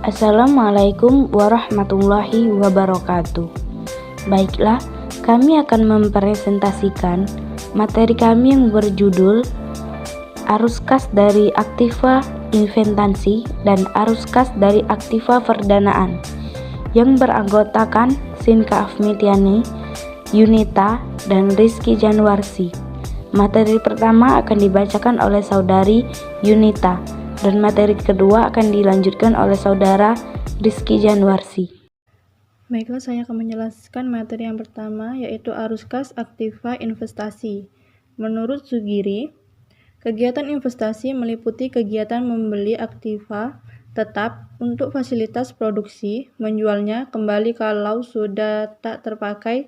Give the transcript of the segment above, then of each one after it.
Assalamualaikum warahmatullahi wabarakatuh. Baiklah, kami akan mempresentasikan materi kami yang berjudul arus kas dari aktiva inventansi dan arus kas dari aktiva perdanaan yang beranggotakan Sinka Afmitiani, Yunita, dan Rizky Januarsi. Materi pertama akan dibacakan oleh saudari Yunita dan materi kedua akan dilanjutkan oleh saudara Rizky Januarsi. Baiklah, saya akan menjelaskan materi yang pertama, yaitu arus kas aktiva investasi. Menurut Sugiri, kegiatan investasi meliputi kegiatan membeli aktiva tetap untuk fasilitas produksi, menjualnya kembali kalau sudah tak terpakai,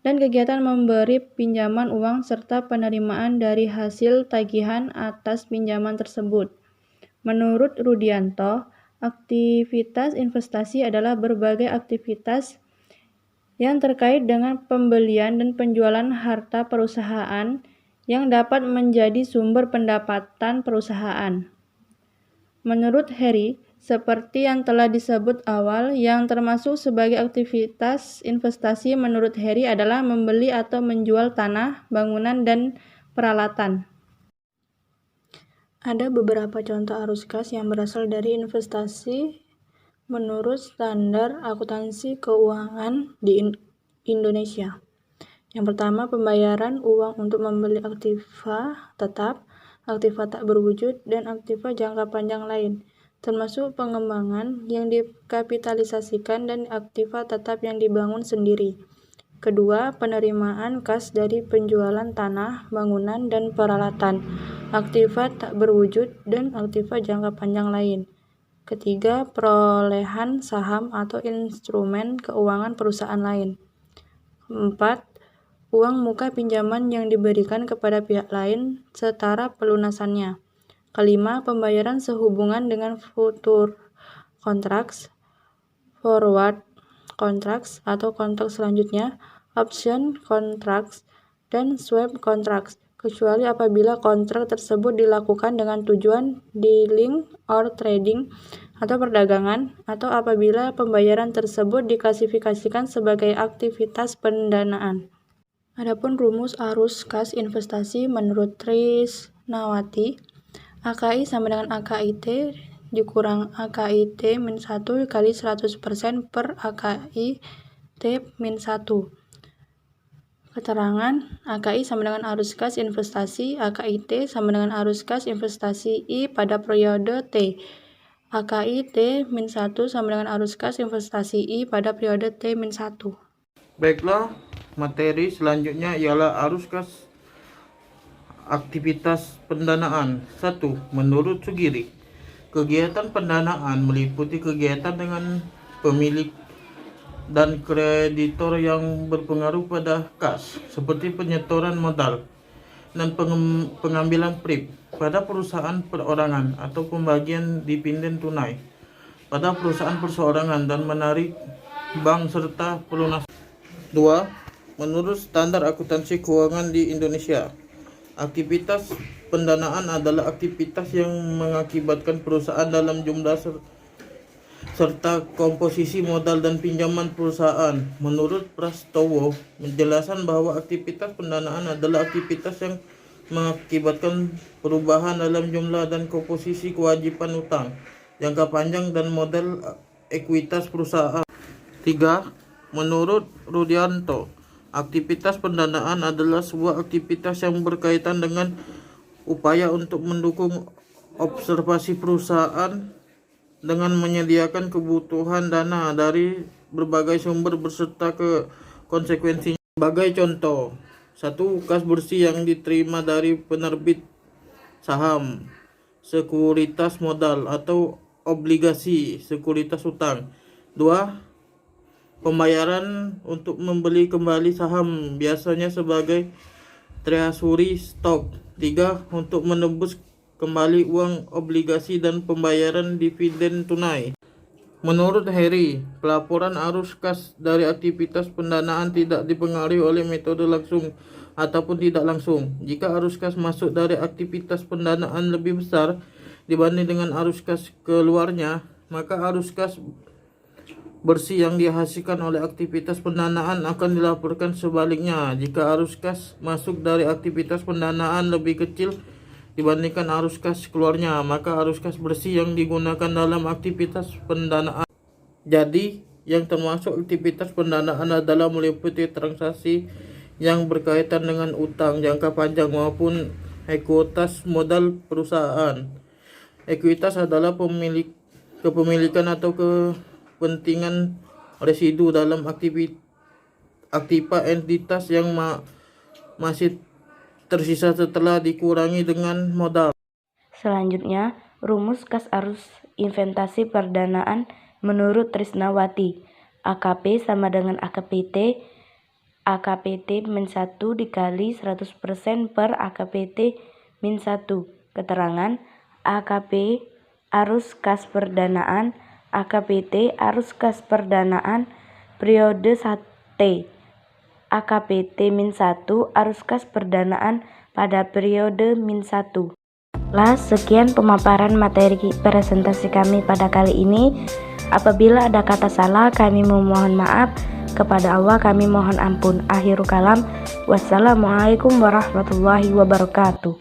dan kegiatan memberi pinjaman uang serta penerimaan dari hasil tagihan atas pinjaman tersebut. Menurut Rudianto, aktivitas investasi adalah berbagai aktivitas yang terkait dengan pembelian dan penjualan harta perusahaan yang dapat menjadi sumber pendapatan perusahaan. Menurut Harry, seperti yang telah disebut awal, yang termasuk sebagai aktivitas investasi menurut Harry adalah membeli atau menjual tanah, bangunan, dan peralatan. Ada beberapa contoh arus kas yang berasal dari investasi menurut standar akuntansi keuangan di Indonesia. Yang pertama, pembayaran uang untuk membeli aktiva tetap, aktiva tak berwujud, dan aktiva jangka panjang lain, termasuk pengembangan yang dikapitalisasikan dan aktiva tetap yang dibangun sendiri. Kedua, penerimaan kas dari penjualan tanah, bangunan, dan peralatan, aktiva tak berwujud, dan aktiva jangka panjang lain. Ketiga, perolehan saham atau instrumen keuangan perusahaan lain. Keempat, uang muka pinjaman yang diberikan kepada pihak lain setara pelunasannya. Kelima, pembayaran sehubungan dengan future contracts, forward contracts atau kontrak selanjutnya, option contracts, dan swap contracts, kecuali apabila kontrak tersebut dilakukan dengan tujuan dealing or trading atau perdagangan, atau apabila pembayaran tersebut diklasifikasikan sebagai aktivitas pendanaan. Adapun rumus arus kas investasi menurut Trisnawati, AKI sama dengan AKIT dikurang AKIT min 1 kali 100% per AKIT min 1. Keterangan, AKI sama dengan arus kas investasi, AKIT sama dengan arus kas investasi I pada periode T. AKIT min 1 sama dengan arus kas investasi I pada periode T min 1. Baiklah, materi selanjutnya ialah arus kas aktivitas pendanaan. 1. Menurut Sugiri, kegiatan pendanaan meliputi kegiatan dengan pemilik dan kreditor yang berpengaruh pada kas, seperti penyetoran modal dan pengambilan PRIP pada perusahaan perorangan atau pembagian dividen tunai pada perusahaan perseorangan dan menarik bank serta pelunasan. 2. Menurut standar akuntansi keuangan di Indonesia, aktivitas pendanaan adalah aktivitas yang mengakibatkan perusahaan dalam jumlah serta komposisi modal dan pinjaman perusahaan. Menurut Prastowo, menjelaskan bahwa aktivitas pendanaan adalah aktivitas yang mengakibatkan perubahan dalam jumlah dan komposisi kewajiban utang, jangka panjang, dan model ekuitas perusahaan. 3. Menurut Rudianto, aktivitas pendanaan adalah sebuah aktivitas yang berkaitan dengan upaya untuk mendukung observasi perusahaan dengan menyediakan kebutuhan dana dari berbagai sumber beserta konsekuensinya. Sebagai contoh, 1. Kas bersih yang diterima dari penerbit saham, sekuritas modal, atau obligasi sekuritas utang. 2. Pembayaran untuk membeli kembali saham, biasanya sebagai treasury stock. 3. Untuk menebus kembali uang obligasi dan pembayaran dividen tunai. Menurut Harry, pelaporan arus kas dari aktivitas pendanaan tidak dipengaruhi oleh metode langsung ataupun tidak langsung. Jika arus kas masuk dari aktivitas pendanaan lebih besar dibanding dengan arus kas keluarnya, maka arus kas bersih yang dihasilkan oleh aktivitas pendanaan akan dilaporkan sebaliknya. Jika arus kas masuk dari aktivitas pendanaan lebih kecil dibandingkan arus kas keluarnya, maka arus kas bersih yang digunakan dalam aktivitas pendanaan. Jadi, yang termasuk aktivitas pendanaan adalah meliputi transaksi yang berkaitan dengan utang jangka panjang maupun ekuitas modal perusahaan. Ekuitas adalah kepemilikan atau kepentingan residu dalam aktiva entitas yang masih tersisa setelah dikurangi dengan modal. Selanjutnya, rumus kas arus investasi perdanaan menurut Trisnawati. AKP sama dengan AKPT. AKPT min 1 dikali 100% per AKPT min 1. Keterangan AKP arus kas perdanaan, AKPT arus kas perdanaan periode 1T. AKPT min 1 arus kas perdanaan pada periode min 1. Sekian pemaparan materi presentasi kami pada kali ini. Apabila ada kata salah, kami memohon maaf. Kepada Allah kami mohon ampun. Akhirul kalam. Wassalamualaikum warahmatullahi wabarakatuh.